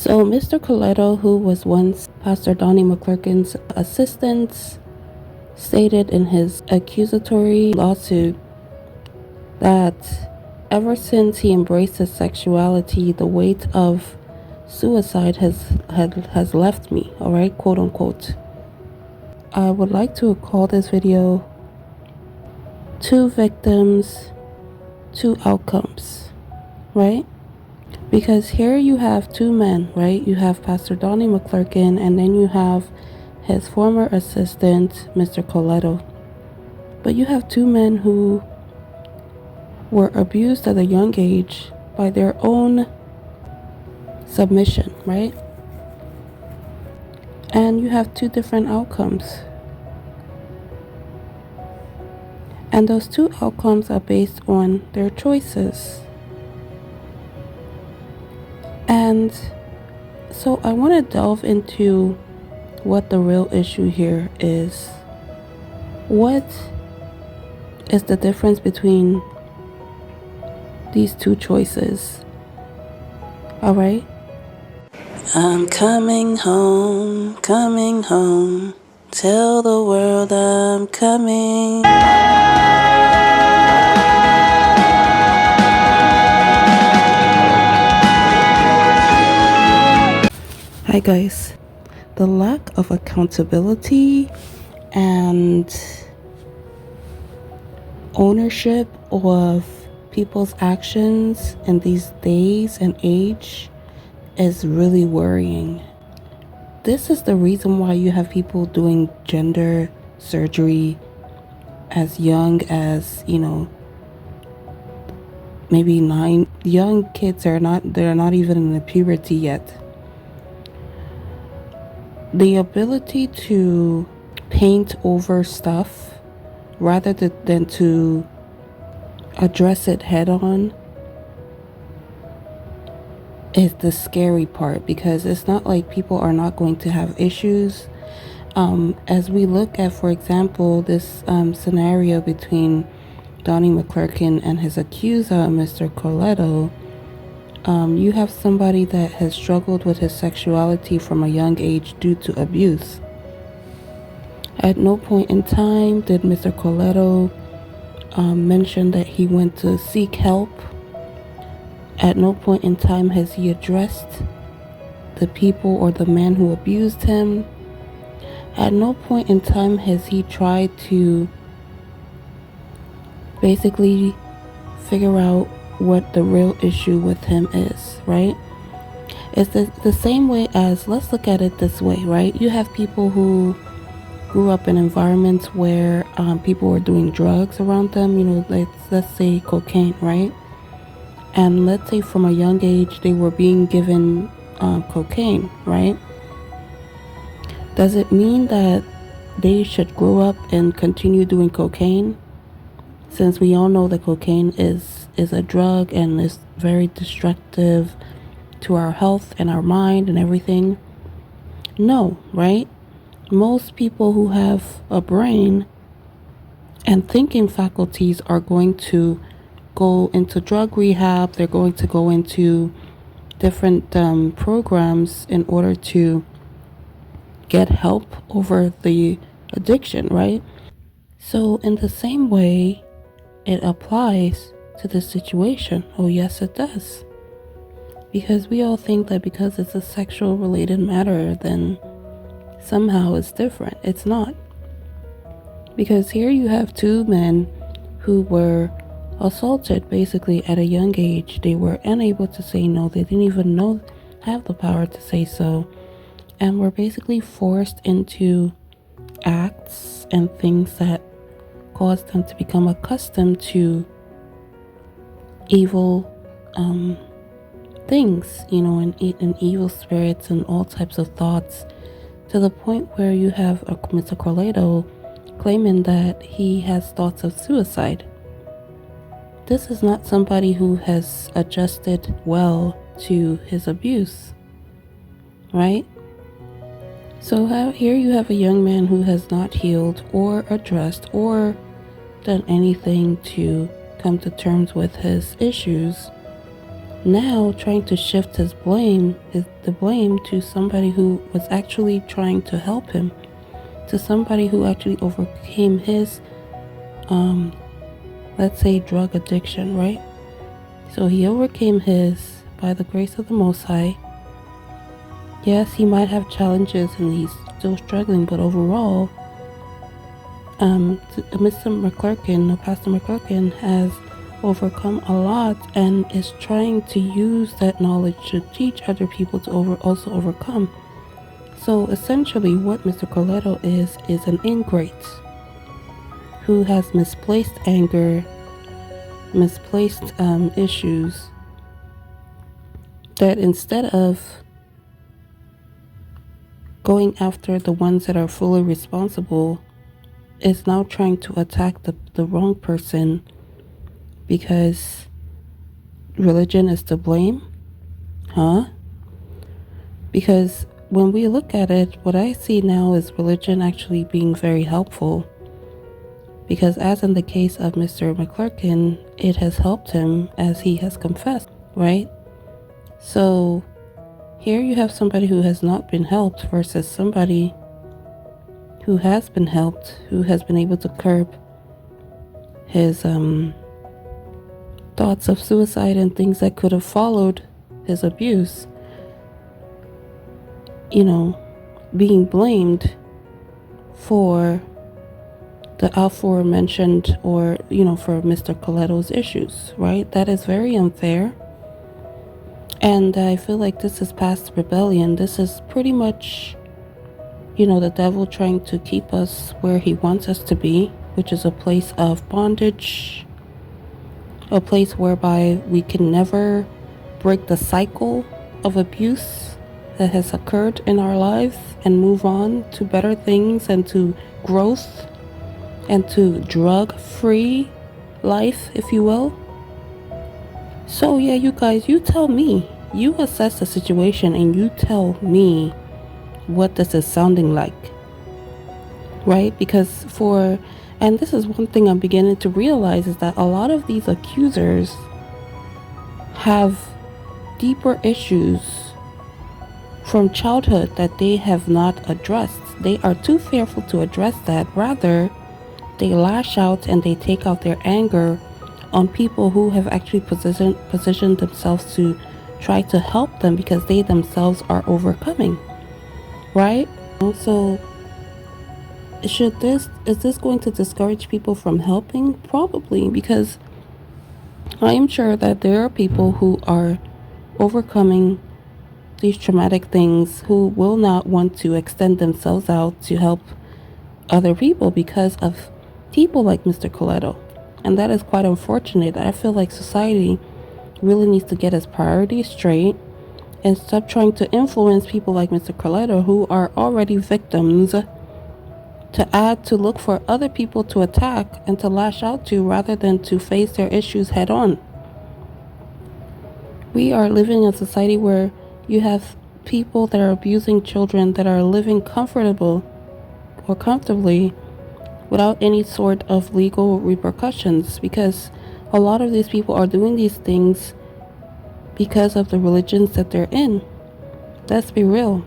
So, Mr. Coletto, who was once Pastor Donnie McClurkin's assistant, stated in his accusatory lawsuit that ever since he embraced his sexuality, the weight of suicide has left me, all right, quote unquote. I would like to call this video Two Victims, Two Outcomes, right? Because here you have two men, right? You have Pastor Donnie McClurkin, and then you have his former assistant, Mr. Coletto. But you have two men who were abused at a young age by their own submission, right? And you have two different outcomes. And those two outcomes are based on their choices. And so I want to delve into what the real issue here is. What is the difference between these two choices? All right? I'm coming home, tell the world I'm coming. Hi guys. The lack of accountability and ownership of people's actions in these days and age is really worrying. This is the reason why you have people doing gender surgery as young as, maybe 9. Young kids they're not even in the puberty yet. The ability to paint over stuff rather than to address it head on is the scary part, because it's not like people are not going to have issues. As we look at, for example, this scenario between Donnie McClurkin and his accuser, Mr. Coletto, you have somebody that has struggled with his sexuality from a young age due to abuse. At no point in time did Mr. Coletto mention that he went to seek help. At no point in time has he addressed the people or the man who abused him. At no point in time has he tried to basically figure out what the real issue with him is, right? It's the same way as, let's look at it this way, right? You have people who grew up in environments where people were doing drugs around them, let's say cocaine, right? And let's say from a young age they were being given cocaine, right? Does it mean that they should grow up and continue doing cocaine? Since we all know that cocaine is a drug and is very destructive to our health and our mind and everything. No, right? Most people who have a brain and thinking faculties are going to go into drug rehab. They're going to go into different programs in order to get help over the addiction, right? So in the same way, it applies to this situation. Oh yes, it does. Because we all think that because it's a sexual related matter, then somehow it's different. It's not. Because here you have two men who were assaulted basically at a young age. They were unable to say no. They didn't even have the power to say so, and were basically forced into acts and things that caused them to become accustomed to evil things, and evil spirits and all types of thoughts, to the point where you have Mr. Coletto claiming that he has thoughts of suicide. This is not somebody who has adjusted well to his abuse, right? So here you have a young man who has not healed or addressed or done anything to come to terms with his issues, now trying to shift the blame to somebody who was actually trying to help him, to somebody who actually overcame his, let's say, drug addiction, right? So he overcame his by the grace of the Most High. Yes, he might have challenges and he's still struggling, but overall, Mr. McClurkin, Pastor McClurkin, has overcome a lot and is trying to use that knowledge to teach other people to also overcome. So essentially, what Mr. Coletto is an ingrate who has misplaced anger, misplaced issues, that instead of going after the ones that are fully responsible, is now trying to attack the wrong person because religion is to blame? Huh? Because when we look at it, what I see now is religion actually being very helpful. Because as in the case of Mr. McClurkin, it has helped him as he has confessed, right? So here you have somebody who has not been helped versus somebody who has been helped, who has been able to curb his thoughts of suicide and things that could have followed his abuse, being blamed for the aforementioned or, for Mr. Coletto's issues, right? That is very unfair. And I feel like this is past rebellion. This is pretty much, the devil trying to keep us where he wants us to be, which is a place of bondage, a place whereby we can never break the cycle of abuse that has occurred in our lives and move on to better things and to growth and to drug-free life, if you will. So yeah, you guys, you tell me. You assess the situation and you tell me what this is sounding like, right? Because and this is one thing I'm beginning to realize, is that a lot of these accusers have deeper issues from childhood that they have not addressed. They are too fearful to address that. Rather, they lash out and they take out their anger on people who have actually positioned themselves to try to help them because they themselves are overcoming, right? So is this going to discourage people from helping? Probably, because I am sure that there are people who are overcoming these traumatic things who will not want to extend themselves out to help other people because of people like Mr. Coletto. And that is quite unfortunate. I feel like society really needs to get its priorities straight and stop trying to influence people like Mr. Coletto, who are already victims, to look for other people to attack and to lash out to rather than to face their issues head on. We are living in a society where you have people that are abusing children that are living comfortably without any sort of legal repercussions, because a lot of these people are doing these things because of the religions that they're in. Let's be real.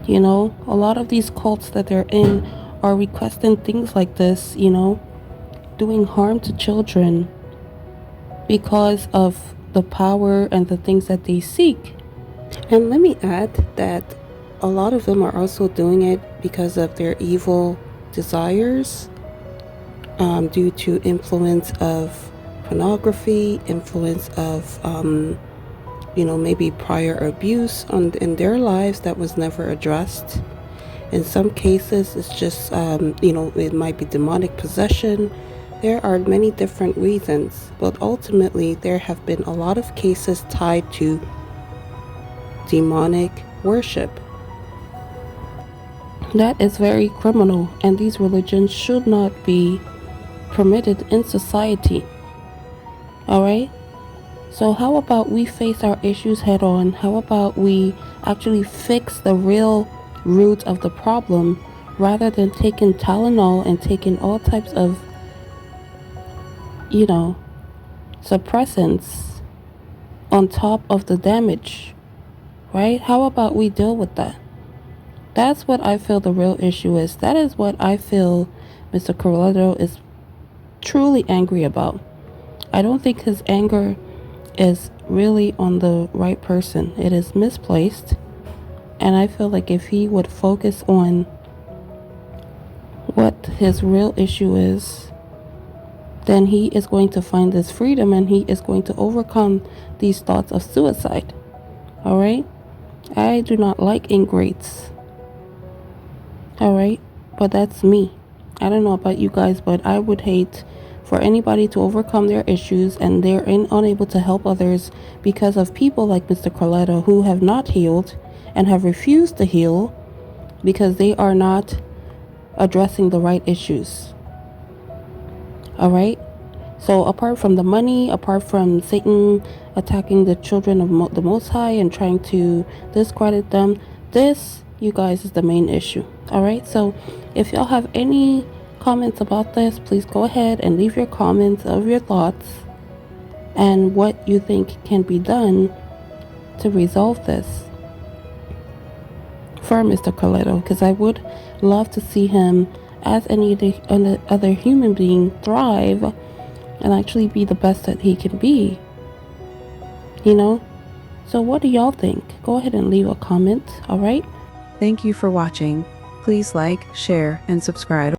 A lot of these cults that they're in are requesting things like this, doing harm to children because of the power and the things that they seek. And let me add that a lot of them are also doing it because of their evil desires, due to influence of pornography, influence of maybe prior abuse in their lives that was never addressed. In some cases, it's just it might be demonic possession. There are many different reasons, but ultimately there have been a lot of cases tied to demonic worship. That is very criminal, and these religions should not be permitted in society. Alright? So how about we face our issues head on? How about we actually fix the real root of the problem rather than taking Tylenol and taking all types of, suppressants on top of the damage, right? How about we deal with that? That's what I feel the real issue is. That is what I feel Mr. Corletto is truly angry about. I don't think his anger is really on the right person. It is misplaced. And I feel like if he would focus on what his real issue is, then he is going to find this freedom and he is going to overcome these thoughts of suicide. All right? I do not like ingrates. All right? But that's me. I don't know about you guys, but I would hate for anybody to overcome their issues and they're unable to help others because of people like Mr. Corletto who have not healed and have refused to heal because they are not addressing the right issues. All right? So apart from the money, apart from Satan attacking the children of the Most High and trying to discredit them, this, you guys, is the main issue. All right? So if y'all have any comments about this, please go ahead and leave your comments of your thoughts and what you think can be done to resolve this for Mr. Corletto, because I would love to see him as any other human being thrive and actually be the best that he can be, you know? So what do y'all think? Go ahead and leave a comment, all right? Thank you for watching. Please like, share, and subscribe.